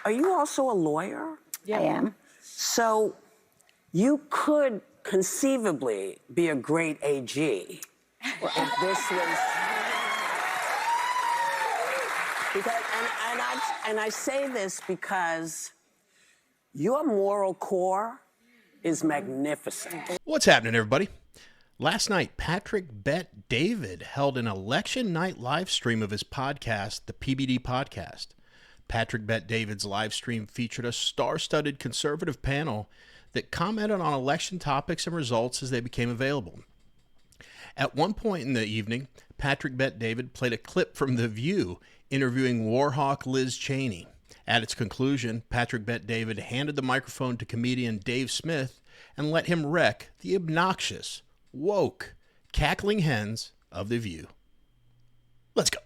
Are you also a lawyer? Yeah. I am. So you could conceivably be a great AG if this was... Because, and I say this because your moral core is magnificent. What's happening, everybody? Last night, Patrick Bet David held an election night live stream of his podcast, the PBD podcast. Patrick Bet David's live stream featured a star-studded conservative panel that commented on election topics and results as they became available. At one point in the evening, Patrick Bet David played a clip from The View interviewing warhawk Liz Cheney. At its conclusion, Patrick Bet David handed the microphone to comedian Dave Smith and let him wreck the obnoxious, woke, cackling hens of The View. Let's go.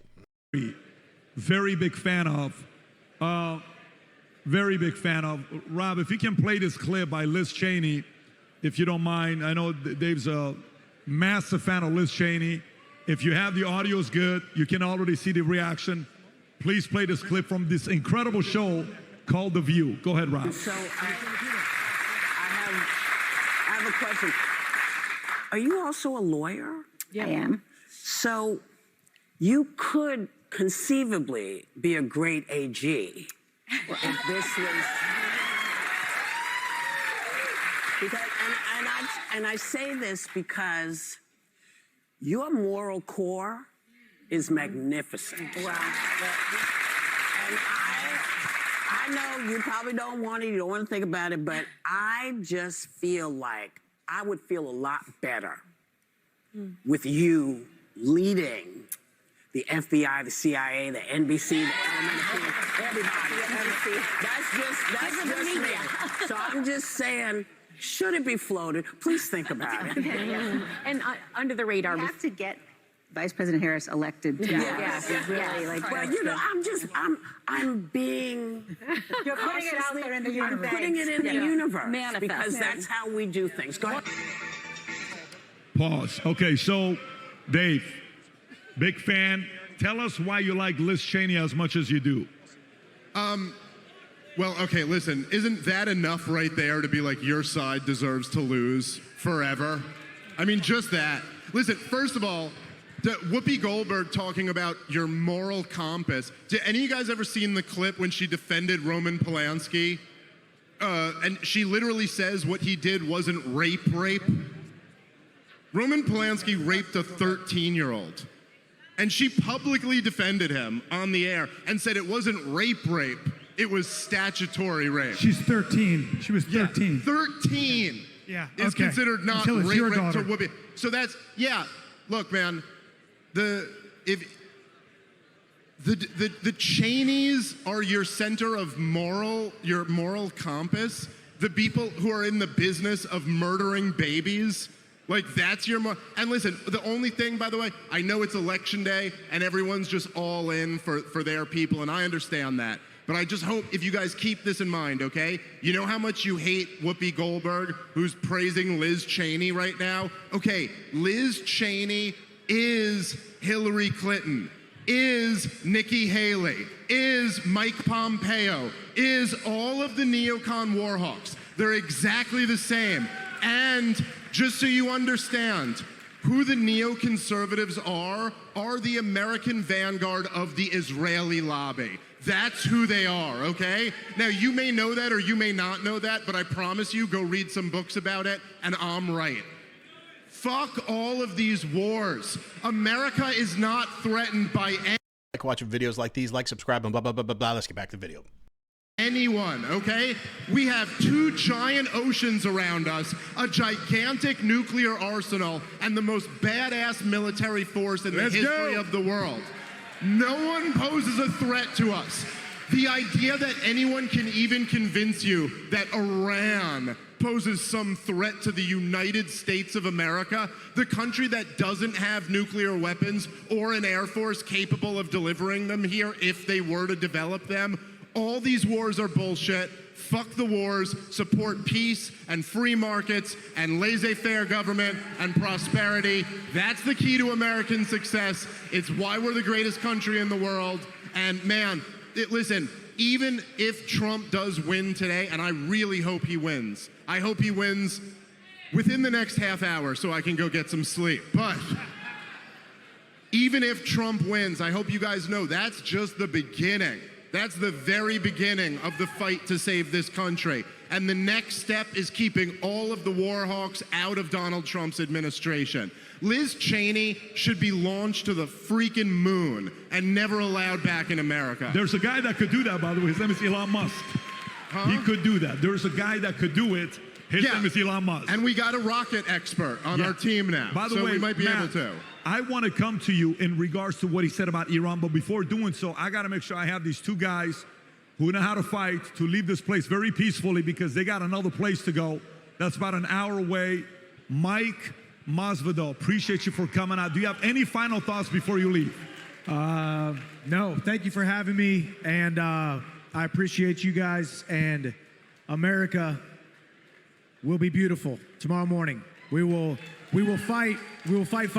Very big fan of. Rob, if you can play this clip by Liz Cheney, if you don't mind. I know Dave's a massive fan of Liz Cheney. If you have the audio is good, you can already see the reaction. Please play this clip from this incredible show called The View. Go ahead, Rob. So I have a question. Are you also a lawyer? Yeah. I am. So you could conceivably be a great AG if this was... Because, and I say this because your moral core is magnificent. Well, and I know you probably don't want it, you don't want to think about it, but I just feel like I would feel a lot better with you leading the FBI, the CIA, the NBC, the LMNT, everybody. That's just me. So I'm just saying, should it be floated? Please think about it. And under the radar. We have to get Vice President Harris elected to really like. Well, you know, I'm being. You're putting it out there in the universe. I'm putting it in the universe Manifest. because that's how we do things. Go ahead. Pause. Okay, so Dave, big fan. Tell us why you like Liz Cheney as much as you do. Well, okay, listen, isn't that enough right there to be like, your side deserves to lose forever? I mean, just that. Listen, first of all, Whoopi Goldberg talking about your moral compass. Did any of you guys ever seen the clip when she defended Roman Polanski? And she literally says what he did wasn't rape. Roman Polanski raped a 13-year-old. And she publicly defended him on the air and said it wasn't rape. It was statutory rape. She's 13. She was 13. Yeah, 13 is considered not Until it's rape your to daughter. Whoopi. So that's, look, man, the Cheneys are your center of your moral compass. The people who are in the business of murdering babies, like that's your and listen, the only thing, by the way, I know it's election day and everyone's just all in for their people, and I understand that. But I just hope if you guys keep this in mind, okay? You know how much you hate Whoopi Goldberg, who's praising Liz Cheney right now? Okay, Liz Cheney is Hillary Clinton, is Nikki Haley, is Mike Pompeo, is all of the neocon warhawks. They're exactly the same. And just so you understand, who the neoconservatives are the American vanguard of the Israeli lobby. That's who they are, okay? Now, you may know that or you may not know that, but I promise you, go read some books about it, and I'm right. Fuck all of these wars. America is not threatened by Like watching videos like these, like, subscribe, and blah, blah, blah, blah, blah. Let's get back to the video. anyone, okay? We have two giant oceans around us, a gigantic nuclear arsenal, and the most badass military force in the history of the world. No one poses a threat to us. The idea that anyone can even convince you that Iran poses some threat to the United States of America, the country that doesn't have nuclear weapons or an air force capable of delivering them here if they were to develop them, all these wars are bullshit. Fuck the wars, support peace and free markets and laissez-faire government and prosperity. That's the key to American success. It's why we're the greatest country in the world. And man, listen, even if Trump does win today, and I really hope he wins, I hope he wins within the next half hour so I can go get some sleep. But even if Trump wins, I hope you guys know that's just the beginning. That's the very beginning of the fight to save this country. And the next step is keeping all of the war hawks out of Donald Trump's administration. Liz Cheney should be launched to the freaking moon and never allowed back in America. There's a guy that could do that, by the way. His name is Elon Musk. Huh? He could do that. There's a guy that could do it. His name is Elon Musk. And we got a rocket expert on our team now. By the so way, we might be Matt, able to. I want to come to you in regards to what he said about Iran, but before doing so, I got to make sure I have these two guys who know how to fight to leave this place very peacefully because they got another place to go. That's about an hour away. Mike Masvidal, appreciate you for coming out. Do you have any final thoughts before you leave? No, thank you for having me, and I appreciate you guys, and America will be beautiful tomorrow morning. We will fight. We will fight.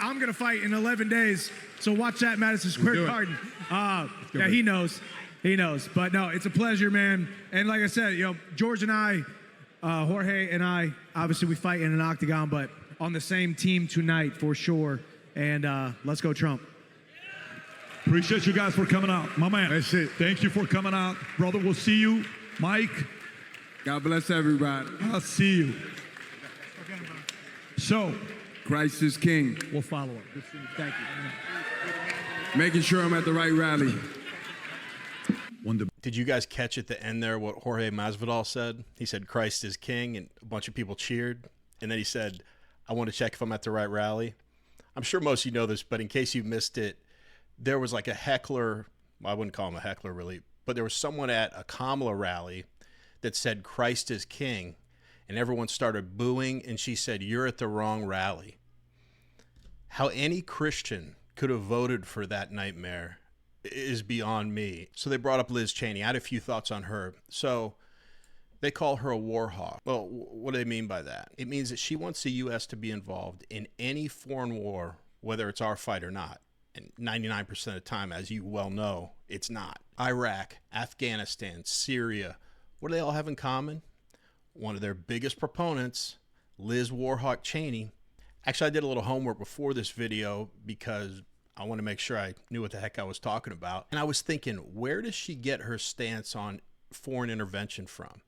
I'm going to fight in 11 days, so watch that Madison Square Garden. Yeah, he knows. He knows. But no, it's a pleasure, man. And like I said, you know, George and I, Jorge and I, obviously we fight in an octagon, but on the same team tonight for sure. And let's go Trump. Appreciate you guys for coming out. My man. That's it. Thank you for coming out. Brother, we'll see you. Mike. God bless everybody. I'll see you. So, Christ is King. we'll follow up. Thank you. Making sure I'm at the right rally. Did you guys catch at the end there what Jorge Masvidal said? He said, Christ is king, and a bunch of people cheered. And then he said, I want to check if I'm at the right rally. I'm sure most of you know this, but in case you missed it, there was like a heckler. Well, I wouldn't call him a heckler, really. But there was someone at a Kamala rally that said, Christ is king. And everyone started booing, and she said, you're at the wrong rally. How any Christian could have voted for that nightmare is beyond me. So they brought up Liz Cheney. I had a few thoughts on her. So they call her a war hawk. Well, what do they mean by that? It means that she wants the U.S. to be involved in any foreign war, whether it's our fight or not. And 99% of the time, as you well know, it's not. Iraq, Afghanistan, Syria, what do they all have in common? One of their biggest proponents, Liz Warhawk Cheney. Actually, I did a little homework before this video because I want to make sure I knew what the heck I was talking about. And I was thinking, where does she get her stance on foreign intervention from?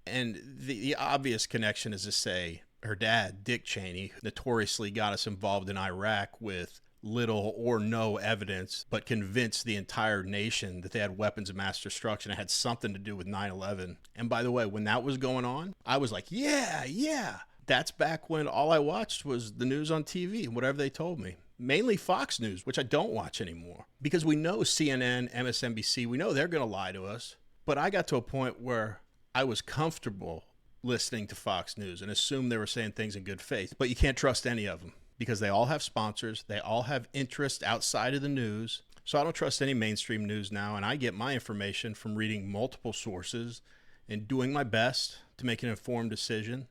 And the obvious connection is to say her dad, Dick Cheney, notoriously got us involved in Iraq with little or no evidence, but convinced the entire nation that they had weapons of mass destruction. It had something to do with 9/11. And by the way, when that was going on, I was like, yeah. That's back when all I watched was the news on TV, whatever they told me. Mainly Fox News, which I don't watch anymore. Because we know CNN, MSNBC, we know they're going to lie to us. But I got to a point where I was comfortable listening to Fox News and assumed they were saying things in good faith. But you can't trust any of them because they all have sponsors. They all have interests outside of the news. So I don't trust any mainstream news now. And I get my information from reading multiple sources and doing my best to make an informed decision.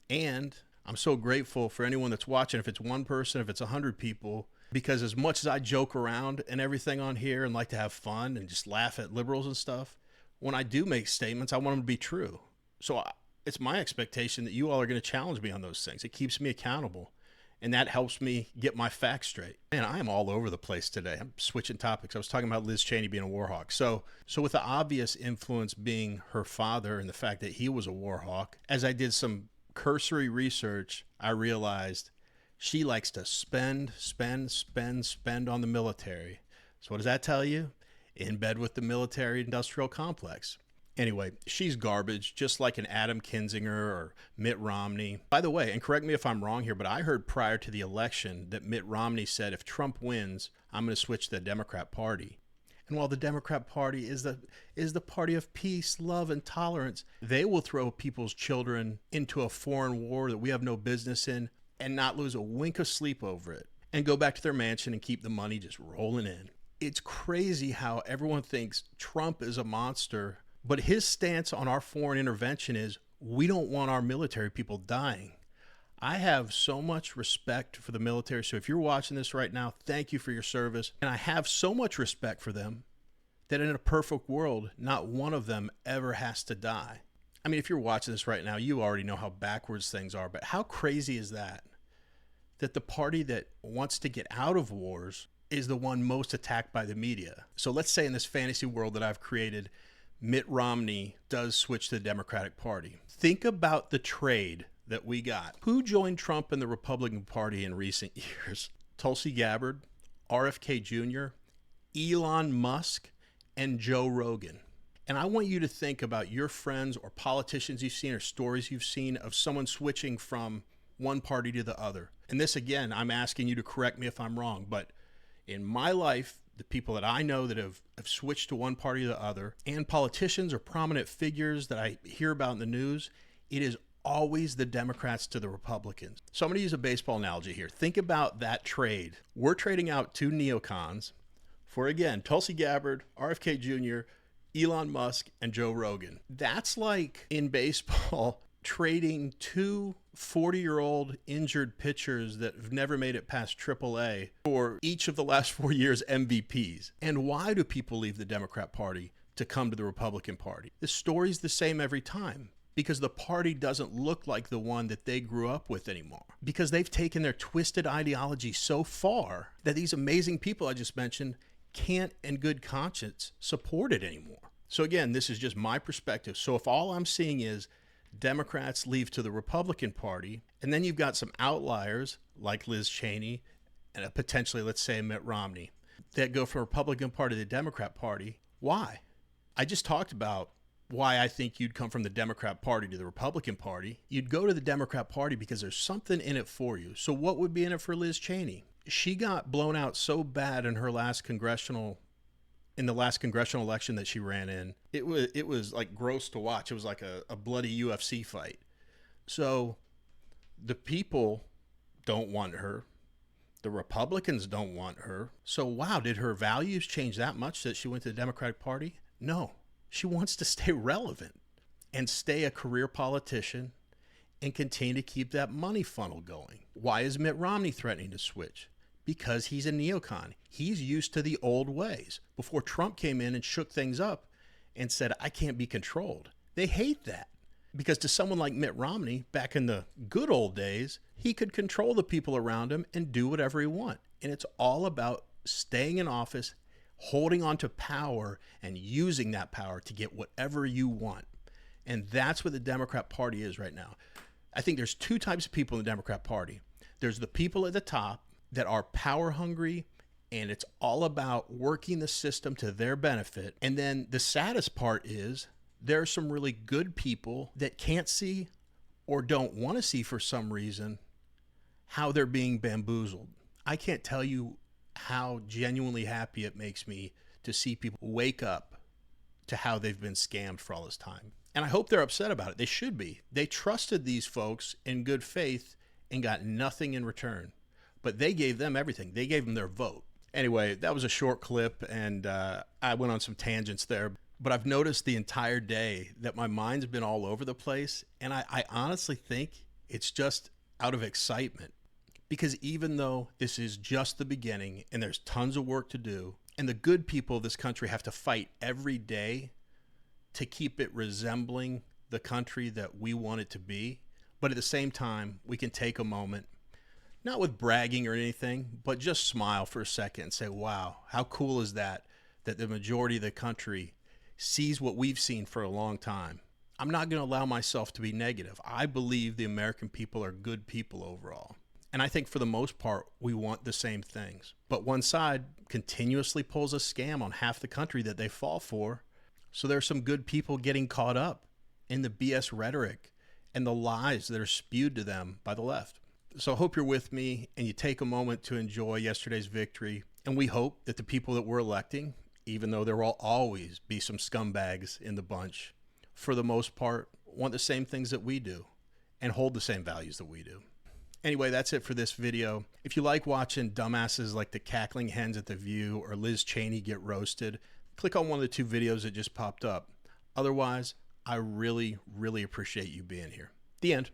And I'm so grateful for anyone that's watching, if it's one person, if it's 100 people, because as much as I joke around and everything on here and like to have fun and just laugh at liberals and stuff, when I do make statements, I want them to be true. So it's my expectation that you all are going to challenge me on those things. It keeps me accountable, and that helps me get my facts straight. Man, I am all over the place today. I'm switching topics. I was talking about Liz Cheney being a war hawk. So with the obvious influence being her father and the fact that he was a war hawk, as I did some cursory research, I realized she likes to spend on the military. So what does that tell you? In bed with the military industrial complex. Anyway, she's garbage, just like an Adam Kinzinger or Mitt Romney. By the way, and correct me if I'm wrong here, but I heard prior to the election that Mitt Romney said, if Trump wins, I'm going to switch to the Democrat Party. And while the Democrat Party is the party of peace, love, and tolerance, they will throw people's children into a foreign war that we have no business in and not lose a wink of sleep over it and go back to their mansion and keep the money just rolling in. It's crazy how everyone thinks Trump is a monster, but his stance on our foreign intervention is we don't want our military people dying. I have so much respect for the military. So if you're watching this right now, thank you for your service. And I have so much respect for them that in a perfect world, not one of them ever has to die. I mean, if you're watching this right now, you already know how backwards things are, but how crazy is that? That the party that wants to get out of wars is the one most attacked by the media. So let's say in this fantasy world that I've created, Mitt Romney does switch to the Democratic Party. Think about the trade that we got. Who joined Trump and the Republican Party in recent years? Tulsi Gabbard, RFK Jr., Elon Musk, and Joe Rogan. And I want you to think about your friends or politicians you've seen or stories you've seen of someone switching from one party to the other. And this, again, I'm asking you to correct me if I'm wrong, but in my life, the people that I know that have switched to one party or the other, and politicians or prominent figures that I hear about in the news, it is always the Democrats to the Republicans. So I'm going to use a baseball analogy here. Think about that trade. We're trading out two neocons for, again, Tulsi Gabbard, RFK Jr., Elon Musk, and Joe Rogan. That's like in baseball trading two 40-year-old injured pitchers that have never made it past AAA for each of the last 4 years MVPs. And why do people leave the Democrat Party to come to the Republican Party? The story's the same every time, because the party doesn't look like the one that they grew up with anymore. Because they've taken their twisted ideology so far that these amazing people I just mentioned can't in good conscience support it anymore. So again, this is just my perspective. So if all I'm seeing is Democrats leave to the Republican Party, and then you've got some outliers like Liz Cheney and potentially, let's say, Mitt Romney, that go from Republican Party to the Democrat Party, why? I just talked about why I think you'd come from the Democrat Party to the Republican Party. You'd go to the Democrat Party because there's something in it for you. So what would be in it for Liz Cheney? She got blown out so bad in the last congressional election that she ran in. It was like gross to watch. It was like a bloody UFC fight. So the people don't want her. The Republicans don't want her. So wow, did her values change that much that she went to the Democratic Party? No. She wants to stay relevant and stay a career politician and continue to keep that money funnel going. Why is Mitt Romney threatening to switch? Because he's a neocon. He's used to the old ways. Before Trump came in and shook things up and said, I can't be controlled. They hate that. Because to someone like Mitt Romney, back in the good old days, he could control the people around him and do whatever he wants. And it's all about staying in office, holding on to power, and using that power to get whatever you want. And that's what the Democrat Party is right now. I think there's two types of people in the Democrat Party. There's the people at the top that are power hungry, and it's all about working the system to their benefit. And then the saddest part is there are some really good people that can't see or don't want to see for some reason how they're being bamboozled. I can't tell you how genuinely happy it makes me to see people wake up to how they've been scammed for all this time. And I hope they're upset about it. They should be. They trusted these folks in good faith and got nothing in return. But they gave them everything. They gave them their vote. Anyway, that was a short clip, and I went on some tangents there. But I've noticed the entire day that my mind's been all over the place, and I honestly think it's just out of excitement. Because even though this is just the beginning, and there's tons of work to do, and the good people of this country have to fight every day to keep it resembling the country that we want it to be, but at the same time, we can take a moment, not with bragging or anything, but just smile for a second and say, wow, how cool is that the majority of the country sees what we've seen for a long time. I'm not going to allow myself to be negative. I believe the American people are good people overall. And I think for the most part, we want the same things. But one side continuously pulls a scam on half the country that they fall for. So there's some good people getting caught up in the BS rhetoric and the lies that are spewed to them by the left. So I hope you're with me and you take a moment to enjoy yesterday's victory. And we hope that the people that we're electing, even though there will always be some scumbags in the bunch, for the most part, want the same things that we do and hold the same values that we do. Anyway, that's it for this video. If you like watching dumbasses like the Cackling Hens at The View or Liz Cheney get roasted, click on one of the two videos that just popped up. Otherwise, I really, really appreciate you being here. The end.